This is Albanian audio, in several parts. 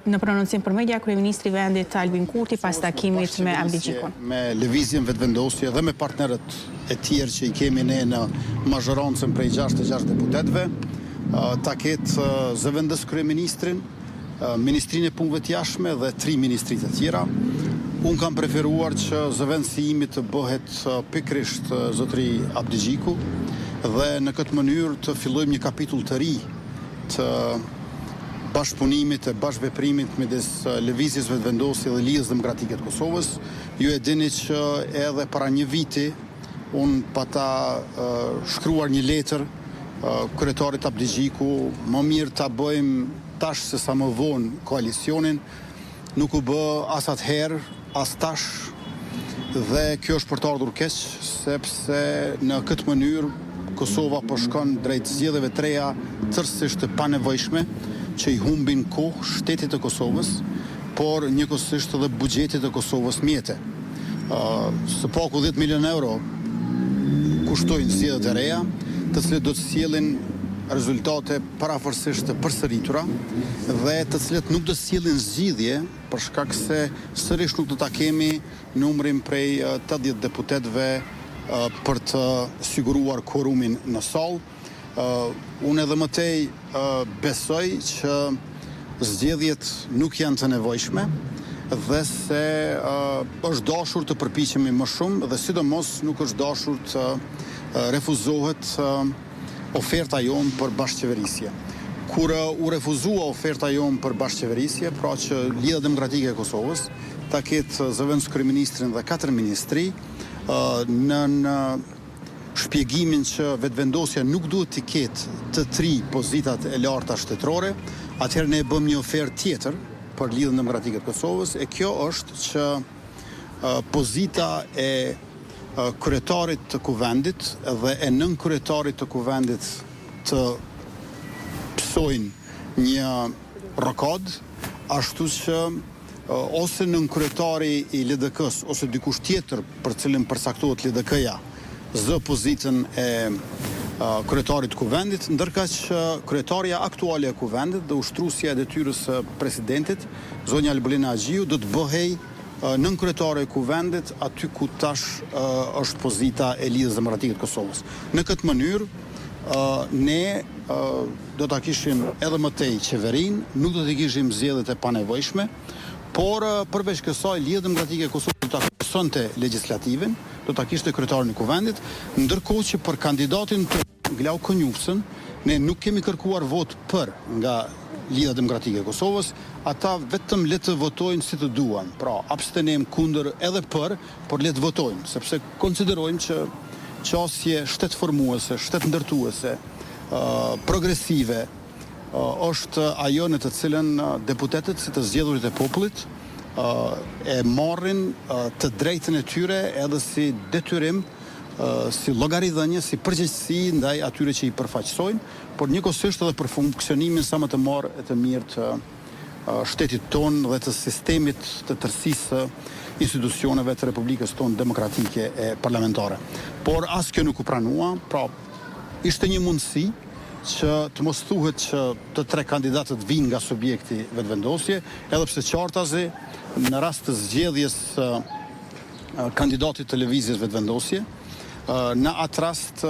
Në prononcim për media, kryeministri i vendit Albin Kurti pas takimit me Abdigjikun. Me lëvizjen vetëvendosje dhe me partnerët e tjerë që i kemi ne në mazhorancën prej 66 deputetëve, ta ketë zëvendës kryeministrin, Ministrinë e Punëve të Jashtme dhe 3 ministritë të tjera. Unë kam preferuar që zëvendësi imi të bëhet pikërisht zotëri Abdigjiku dhe në këtë mënyrë të fillojmë një kapitull të ri të bashkëpunimit e bashkëveprimit midis lëvizjes vetëvendosje dhe Lidhjes Demokratike të Kosovës. Ju e dini që edhe para një viti unë pata shkruar një letër kryetarit Abdigjiku, më mirë ta bëjmë tash se sa më vonë koalicionin, nuk u bë as atëherë, as tash, dhe kjo është për të ardhur keq, sepse në këtë mënyrë Kosova po shkon drejt zgjedhjeve të reja tërësisht të panevojshme, që i humbin kohë shtetit të Kosovës, por njëkohësisht edhe buxhetit të Kosovës mjete. Së paku 10 milion euro kushtojnë zgjedhjet e reja, të cilët do të sjellin rezultate parafërsisht të përsëritura dhe të cilët nuk do të sjellin zgjidhje për shkak se sërish nuk do ta kemi numrin prej 80 deputetëve për të siguruar quorumin në sallë. Unë edhe mëtej besoj që zgjedhjet nuk janë të nevojshme dhe se është dashur të përpiqemi më shumë dhe sidomos nuk është dashur të refuzohet oferta jonë për bashkëqeverisje. Kur u refuzua oferta jonë për bashkëqeverisje, pra që Lidhja Demokratike e Kosovës ta ketë zëvendës kryeministrin dhe 4 ministri, në shpjegimin që vetëvendosja nuk duhet të ketë të 3 pozitat e larta shtetërore, atëherë ne bëm një ofertë tjetër për Lidhjen Demokratike të Kosovës, e kjo është që pozita e kryetarit të kuvendit dhe e nën kryetarit të kuvendit të psojnë një rokad, ashtu që ose nën kryetari i LDK-s ose dikush tjetër për cilin përcaktohet LDK-ja zë pozitën e kryetarit të kuvendit, ndërka që kryetaria aktuale e kuvendit dhe ushtruesja e detyrës së presidentit, zonja Albolina Agjiu, do të bëhej nën kryetare e kuvendit aty ku tash është pozita e Lidhjes Demokratike të Kosovës. Në këtë mënyrë ne do ta kishim edhe më tej qeverinë, nuk do të kishim zgjedhjet e panevojshme, por përveç kësaj Lidhja Demokratike e Kosovës do ta kërkonte legjislativin, do ta kishte kryetarin e kuvendit, ndërkohë që për kandidatin të Glau Konjufsën ne nuk kemi kërkuar vot për nga Lidhja Demokratike e Kosovës, ata vetëm le të votojnë si të duan. Pra, abstenim kundër edhe për, por le të votojnë, sepse konsiderojmë që qasje shtetformuese, shtetndërtuese, progresive, është ajo në të cilën deputetët si të zgjedhurit e popullit e marrin të drejtën e tyre edhe si detyrim, si llogaridhënie, si përgjegjësi ndaj atyre që i përfaqësojnë, por njëkohësisht edhe për funksionimin sa më të mirë të shtetit tonë dhe të sistemit të tërësisë institucioneve të Republikës tonë demokratike e parlamentare. Por as kjo nuk u pranua, pra ishte një mundësi që të mos thuhet që të 3 kandidatët vinë nga subjekti vetëvendosje, edhe pse qartazi në rast të zgjedhjes kandidatit të lëvizjes vetëvendosje, në atë rast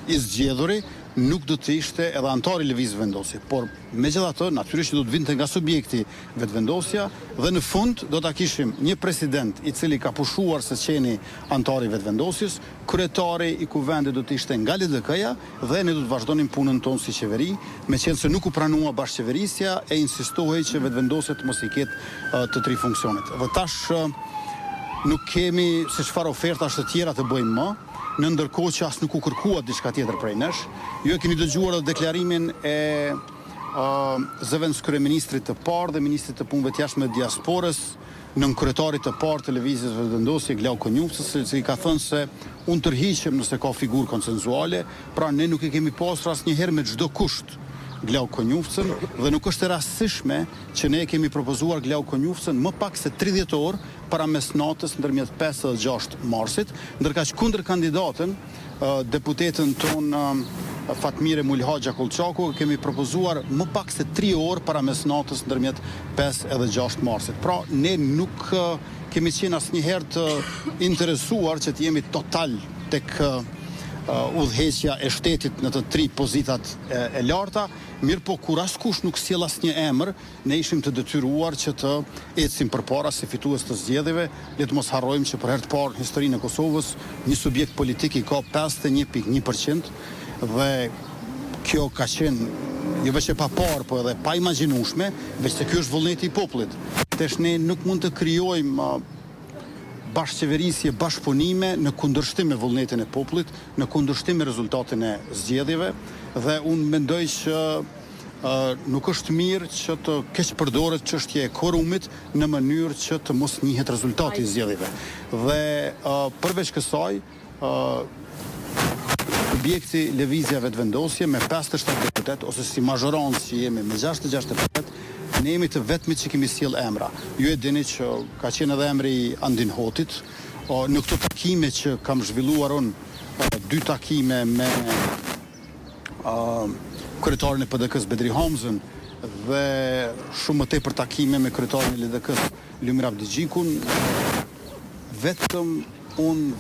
i zgjedhuri nuk do të ishte edhe antari lëvizjes vetëvendosje, por megjithatë natyrisht do të vinte nga subjekti vetëvendosja dhe në fund do ta kishim një president i cili ka pushuar se qeni antari vetëvendosjes, kryetari i kuvendit do të ishte nga LDK-ja dhe ne do të vazhdonim punën tonë si qeveri, meqense nuk u pranua bashkëqeverisja e insistohej që vetëvendosja të mos i ketë të 3 funksionet. Dhe tash nuk kemi se çfarë ofertash të tjera të bëjmë më, në ndërkohë që as nuk u kërkuat diçka tjetër prej nesh. Ju e keni dëgjuar edhe deklarimin e zëvendës kryeministrit të parë dhe ministrit të punëve të jashtme të diasporës, nën kryetarit të parë të lëvizjes vetëvendosje Glau Konjufsës, i ka thënë se unë tërhiqem nëse ka figurë konsensuale, pra ne nuk e kemi pasur asnjëherë me çdo kusht Glau Konjufsën dhe nuk është e rastësishme që ne kemi propozuar Glau Konjufsën më pak se 30 orë para mesnatës ndërmjet 5 dhe 6 marsit, ndërka që kundër kandidatën deputetën tonë Fatmire Mulhaxha Kolçaku, kemi propozuar më pak se 3 orë para mesnatës ndërmjet 5 edhe 6 marsit. Pra, ne nuk kemi qenë asnjëherë të interesuar që të jemi total tek udhëheqja e shtetit në të 3 pozitat e larta, mirë po kur askush nuk sjell asnjë emër, ne ishim të detyruar që të ecim përpara si fitues të zgjedhjeve. Le të mos harrojmë që për herë të parë në historinë e Kosovës një subjekt politik i ka 51.1% dhe kjo ka qenë jo vetëm pa parë, po edhe pa imagjinueshme, veç se ky është vullneti i popullit. Tash ne nuk mund të krijojmë bashkëqeverisje, bashkëpunime në kundërshtim me vullnetin e popullit, në kundërshtim me rezultatin e zgjedhjeve dhe unë mendoj që nuk është mirë që të keq përdoret çështja e korrumit në mënyrë që të mos njihet rezultati i zgjedhjeve. Dhe përveç kësaj, subjekti lëvizja vetëvendosje me 57 deputet ose si mazhorancë që jemi me 66 deputet, ne jemi të vetmit që kemi sjell emra. Ju e dini që ka qenë edhe emri i Andin Hotit. Në këto takime që kam zhvilluar unë 2 takime me kryetarin e PDK-s Bedri Hamzën dhe shumë më tepër takime me kryetarin e LDK-s Lumir Abdigjikun,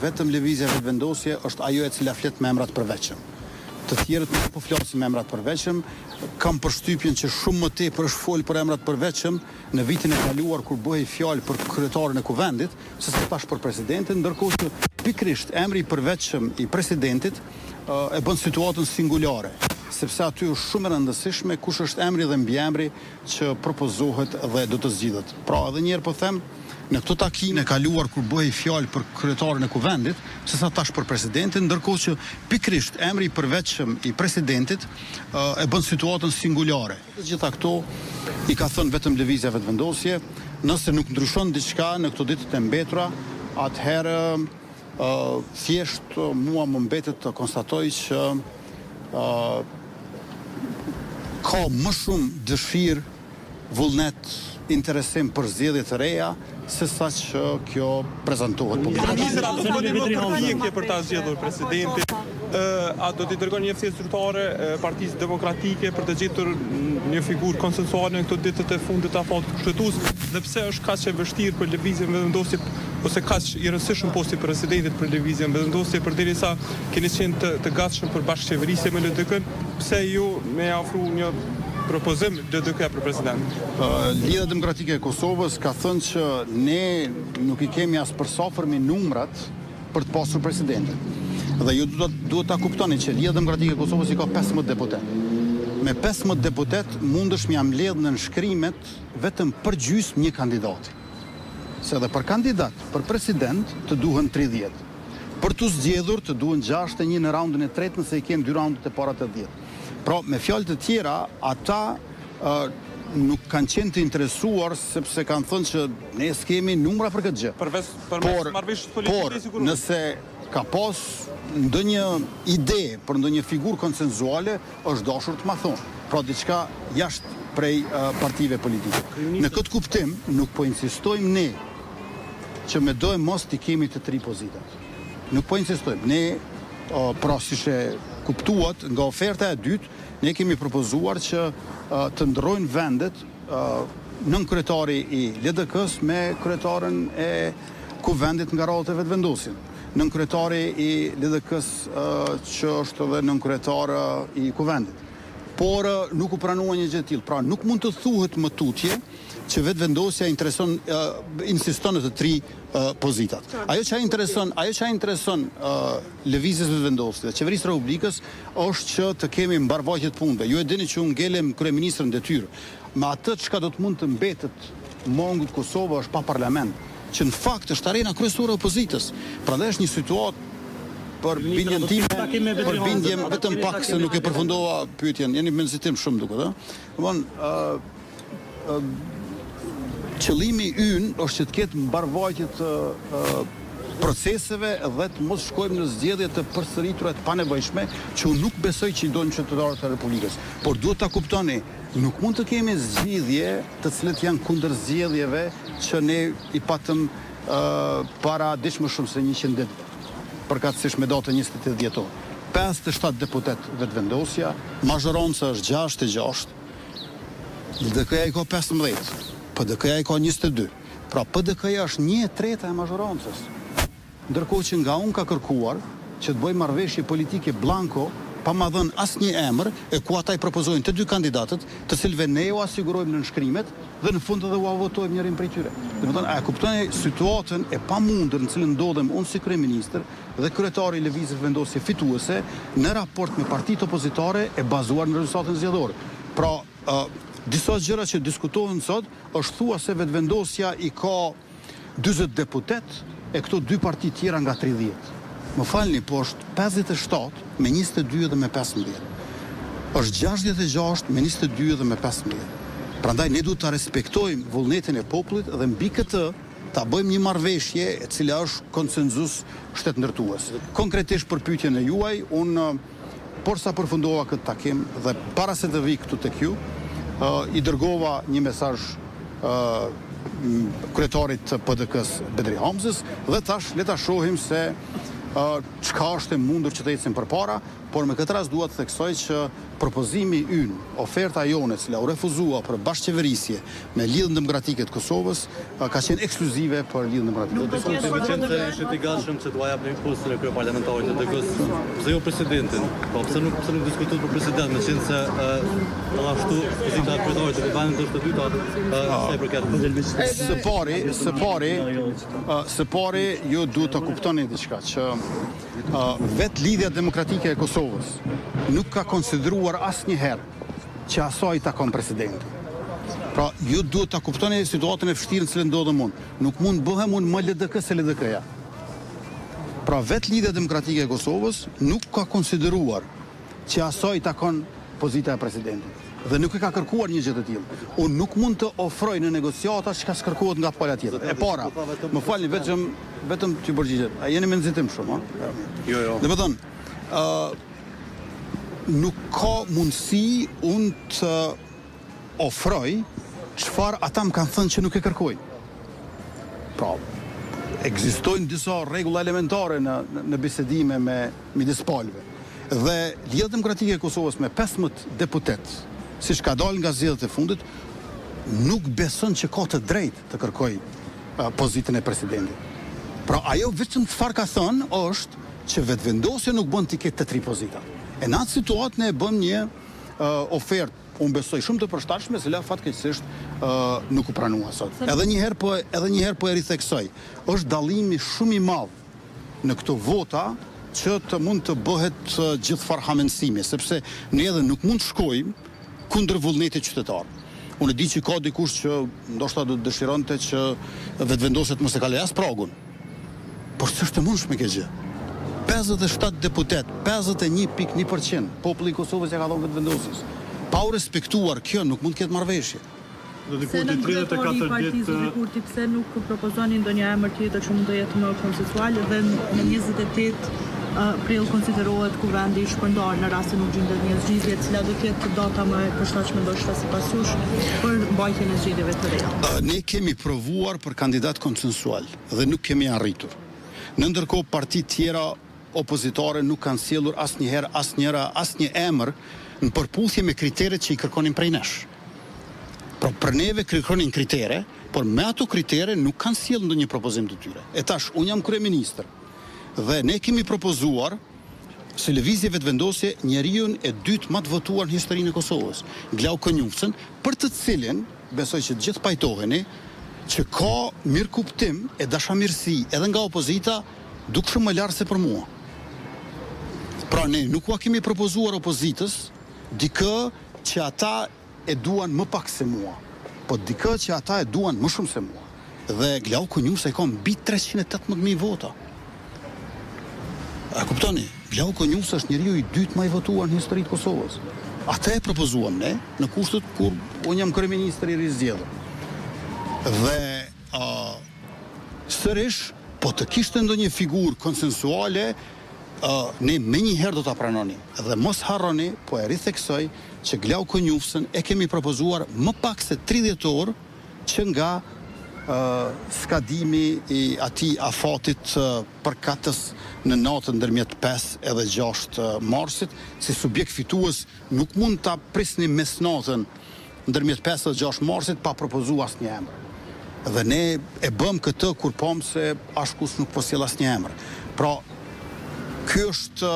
vetëm lëvizja vetëvendosje është ajo e cila flet me emrat përveçëm. Të tjerët nuk po flasin me emrat përveçëm. Kam përshtypjen që shumë më tepër është fol për emrat përveçëm në vitin e kaluar kur bëhej fjalë për kryetarin e kuvendit, se sa tash për presidentin, ndërkohë që pikërisht emri i përveçëm i presidentit e bën situatën singulare, sepse aty është shumë e rëndësishme kush është emri dhe mbiemri që propozohet dhe do të zgjidhet. Pra, edhe një herë po them, në këto takime e kaluar kur bëhej fjalë për kryetarin e kuvendit, se sa tash për presidentin, ndërkohë që pikërisht emri i përveçëm i presidentit e bën situatën singulare. Të gjitha këto i ka thënë vetëm lëvizja vetëvendosje. Nëse nuk ndryshon diçka në këto ditët e mbetura, atëherë thjesht mua më mbetet të konstatoj që ka më shumë dëshirë, vullnet, interesim për zgjedhje të reja se sa që kjo prezantohet publikisht. A do të bëni më përpjekje për ta zgjedhur presidentin? A do t'i dërgoni një ftesë zyrtare Partisë Demokratike për të gjetur një figurë konsensuale në këto ditët e fundit të afat kushtetues? Dhe pse është kaq e vështirë për lëvizjen vetëvendosje ose kaq i rëndësishëm posti i presidentit për lëvizjen vetëvendosje përderisa keni qenë të gatshëm për bashkëqeverisje me LDK-n, pse ju me ofru një propozim LDK për president? Lidhja Demokratike e Kosovës ka thënë që ne nuk i kemi as përsafërmi numrat për të pasur presidentin. Dhe ju duhet ta kuptoni që Lidhja Demokratike e Kosovës i ka 15 deputet. Me 15 deputet mundesh me mbledh në nënshkrimet vetëm për gjysmë një kandidati. Se edhe për kandidat, për president të duhen 30. Për të zgjedhur të duhen 61 në raundin e tretë, nëse i kenë 2 raundet e para të 10. Pra, me fjalë të tjera, ata nuk kanë qenë të interesuar sepse kanë thënë që ne s'kemi numra për këtë gjë. Por nëse ka pas ndonjë ide për ndonjë figurë konsenzuale, është dashur të ma thonë. Pra, diçka jashtë prej partive politike. Në këtë kuptim, nuk po insistojmë ne që me dojmë mos t'i kemi të 3 pozitat. Nuk po insistojmë. Ne, pra siç e kuptuat nga oferta e dytë, ne kemi propozuar që të ndrojnë vendet nën kryetari i LDK-s me kryetarin e kuvendit nga radhët e vetëvendosjen. Nën kryetari i LDK-s që është edhe nën kryetar i kuvendit. Por nuk u pranua një gjë e tillë. Pra nuk mund të thuhet më tutje që vetëvendosja insiston në të 3 pozitat. Ajo që intereson lëvizjes vetëvendosjes dhe qeverisë së Republikës është që të kemi mbarvajtje të punëve. Ju e dini që unë ngelem kryeministrin detyrë. Me atë çka do të mund të mbetet mongut Kosova është pa parlament, që në fakt është arena kryesore e opozitës. Prandaj është një situatë për bindjen time, për bindjem vetëm pak se nuk e përfundova pyetjen. Jeni me nxitim shumë duket, ëh? Qëllimi ynë është që të ketë mbarvajtje të proceseve dhe të mos shkojmë në zgjedhje të përsëritura të panevojshme, që unë nuk besoj që i dojnë qytetarët e Republikës. Por duhet ta kuptoni, nuk mund të kemi zgjidhje të cilët janë kundër zgjedhjeve që ne i patëm para diç më shumë se 100 ditë, përkatësisht me datën 28 dhjetor. 57 deputet vetëvendosja, mazhoronca është 6-6, LDK-ja i ka 15, PDK-ja i ka 22. Pra PDK-ja është 1/3 e mazhoroncës. Ndërkohë që nga unë ka kërkuar që të bëj marrëveshje politike blanko, pa ma dhënë asnjë emër, e ku ata i propozojnë të dy kandidatët, të cilëve ne u asigurojmë në nënshkrimet dhe në fund edhe u votojmë njërin prej tyre. Domethënë, a e kuptoni situatën e pamundur në cilën ndodhem unë si kryeministër dhe kryetari i lëvizjes vendosje fituese në raport me partitë opozitare e bazuar në rezultatin zgjedhor. Pra, disa gjëra që diskutohen sot është thua se vetëvendosja i ka 40 deputet e këto dy parti tjera nga 30. Më falni, po është 57 me 22 dhe me 15. Është 66 me 22 dhe me 15. Prandaj ne duhet ta respektojmë vullnetin e popullit dhe mbi këtë ta bëjmë një marrëveshje e cila është konsenzus shtetëndërtues. Konkretisht për pyetjen e juaj, unë por sa përfundova këtë takim dhe para se të vi këtu tek ju, i dërgova një mesazh kryetarit të PDK-s Bedri Hamzës dhe tash le ta shohim se çka është e mundur që të ecim përpara, por me këtë rast dua të theksoj që propozimi ynë, oferta jone që u refuzua për bashkëqeverisje me Lidhjen Demokratike të Kosovës ka qenë ekskluzive për Lidhjen Demokratike të Kosovës. Ishte i gatshëm që t'ua japni postën e kryeparlamentarit të DG-s, pse jo presidentin? Po pse nuk diskutohet për president, meqense se ashtu pozita e kryetarit të Parlamentit është e dyta, sa i përket Së pari, ju duhet të kuptoni diçka që vetë Lidhja Demokratike e Kosovës nuk ka konsideruar asnjëherë që asaj i takon presidentit. Pra, ju duhet të kuptoni situatën e vështirë në cilën ndodhem unë. Nuk mund bëhem unë më LDK se LDK-ja. Pra, vetë Lidhja Demokratike e Kosovës nuk ka konsideruar që asaj i takon pozita e presidentit. Dhe nuk e ka kërkuar një gjë të tillë. Unë nuk mund të ofroj në negociata çka kërkohet nga pala tjetër. E para, më falni vetëm t'ju përgjigjet. A jeni me nxitim shumë, a? Jo. Domethënë, nuk ka mundësi unë të ofroj çfarë ata më kanë thënë që nuk e kërkojnë. Pra, ekzistojnë disa rregulla elementare në bisedime midis palëve. Dhe Lidhja Demokratike e Kosovës me 15 deputet, siç ka dalë nga zgjedhjet e fundit, nuk beson që ka të drejtë të kërkoj pozitën e presidentit. Pra ajo vetëm çfarë ka thënë është që vetëvendosja nuk bën t'i ketë të 3 pozita. E në atë situatë ne bëm një ofertë, unë besoj shumë të përshtatshme, se la fatkeqësisht nuk u pranua sot. Edhe një herë po e ritheksoj. Është dallimi shumë i madh në këto vota që të mund të bëhet gjithfar hamendësimi, sepse ne edhe nuk mund të shkojmë kundër vullnetit qytetar. Unë e di që ka dikush që ndoshta do të dëshironte që vetëvendosjet mos e kaloj as pragun. Por s'është e mundshme kjo gjë. 57 deputet, 51.1% populli i Kosovës ja ka dhënë vetëvendosjes. Pa u respektuar kjo nuk mund të ketë marrëveshje. Se në kryetari i partisë Kurti, pse nuk propozoni ndonjë emër tjetër që mund të jetë më konsensual dhe në 28 prill konsiderohet kuvendi shpërndar në rast se nuk gjendet një zgjidhje, e cila do të jetë data më e përshtatshme ndoshta sipas jush për mbajtjen e zgjedhjeve të reja. Ne kemi provuar për kandidat konsensual dhe nuk kemi arritur. Në ndërkohë partitë tjera opozitare nuk kanë sjellur asnjëherë asnjë emër në përputhje me kriteret që i kërkonin prej nesh. Pra për neve kërkonin kritere, por me ato kritere nuk kanë sjellë ndonjë propozim të tyre. E tash, unë jam kryeministër dhe ne kemi propozuar se lëvizje vetëvendosje njeriun e dytë më të votuar në historinë e Kosovës, Glau Konjufsen, për të cilin besoj që gjithë pajtoheni që ka mirë kuptim e dashamirësi edhe nga opozita dukshëm më lartë se për mua. Pra ne nuk ua kemi propozuar opozitës dikë që ata e duan më pak se mua, po dikë që ata e duan më shumë se mua. Dhe Glau Konjufsen ka mbi 318.000 vota. A kuptoni? Glau Konjufsen është njeriu i dytë më i votuar në historinë e Kosovës. Atë e propozuam ne në kushtet kur unë jam kryeministër i rizgjedhur. Dhe sërish, po të kishte ndonjë figurë konsensuale, ne me njëherë do ta pranonim. Dhe mos harroni, po e ritheksoj që Glau Konjufsen e kemi propozuar më pak se 30 orë që nga skadimi i atij afatit përkatës në natën ndërmjet 5 edhe 6 marsit, si subjekt fitues nuk mund ta prisni mesnatën ndërmjet 5 dhe 6 marsit pa propozuar asnjë emër. Dhe ne e bëm këtë kur pam se askush nuk po sjell asnjë emër. Pra, ky është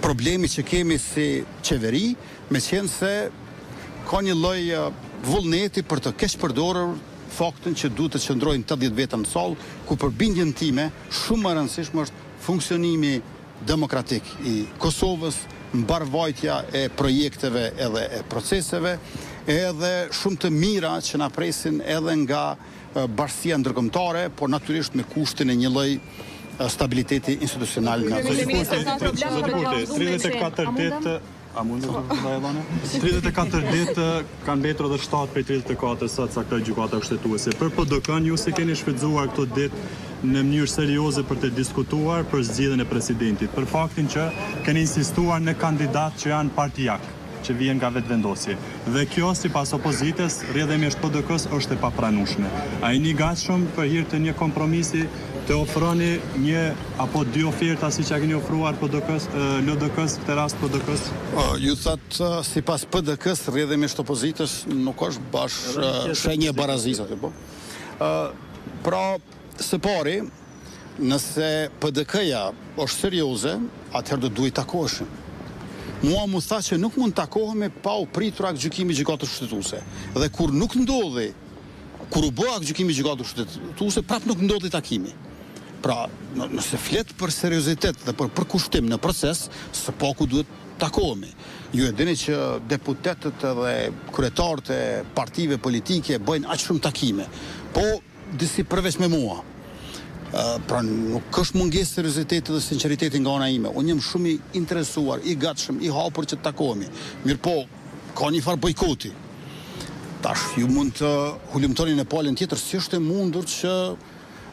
problemi që kemi si qeveri, me qenë se ka një lloj vullneti për të keq përdorur faktin që duhet të qëndrojnë 80 veta në sallë, ku për bindjen time shumë e rëndësishme është funksionimi demokratik i Kosovës, mbarvajtja e projekteve edhe e proceseve, edhe shumë të mira që na presin edhe nga bashkësia ndërkombëtare, por natyrisht me kushtin e një lloj stabiliteti institucional në atë. 34 ditë A mund të vajllone? 34 ditë kanë mbetur edhe 7 prej 34 sa caktoi gjykata kushtetuese. Për PDK-n ju se keni shfrytzuar këto ditë në mënyrë serioze për të diskutuar për zgjedhjen e presidentit, për faktin që keni insistuar në kandidat që janë partijak, që vjen nga vetëvendosje. Dhe kjo sipas opozitës, rrjedhimisht PDK-s, është e papranueshme. A jeni gatshëm për hir të një kompromisi të ofroni një apo dy oferta siç ja keni ofruar PDK-s, LDK-s, këtë rast PDK-s? Ju thatë sipas PDK-s, rrjedhimisht opozitës nuk është bash shenjë barazisë aty, po. Pra, së pari, nëse PDK-ja është serioze, atëherë do duhet takoheshim. Mua mu tha që nuk mund takohemi pa u pritur aktgjykimi gjykatës kushtetuese. Dhe kur nuk ndodhi, kur u bë aktgjykimi gjykatës kushtetuese, prap nuk ndodhi takimi. Pra, nëse flet për seriozitet dhe për përkushtim në proces, së paku duhet takohemi. Ju e dini që deputetët dhe kryetarët e partive politike bëjnë aq shumë takime, po disi përveç me mua. Pra nuk është mungesë serioziteti dhe sinqeriteti nga ana ime. Unë jam shumë i interesuar, i gatshëm, i hapur që të takohemi. Mirë po, ka një farë bojkoti. Tash, ju mund të hulumtoni në palën tjetër, si është e mundur që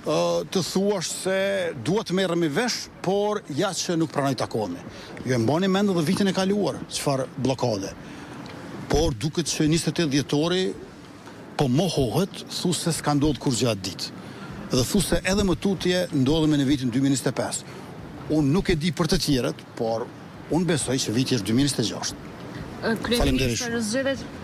të thuash se duhet të merremi vesh, por ja që nuk pranoj takohemi. Ju e mbani mend edhe vitin e kaluar, çfarë bllokade. Por duket që 28 dhjetori po mohohet, thu se s'ka ndodhur kurrë gjatë ditë. Dhe thu se edhe më tutje ndodhemi në vitin 2025. Unë nuk e di për të tjerët, por unë besoj që viti është 2026. Kryeministër, zgjedhjet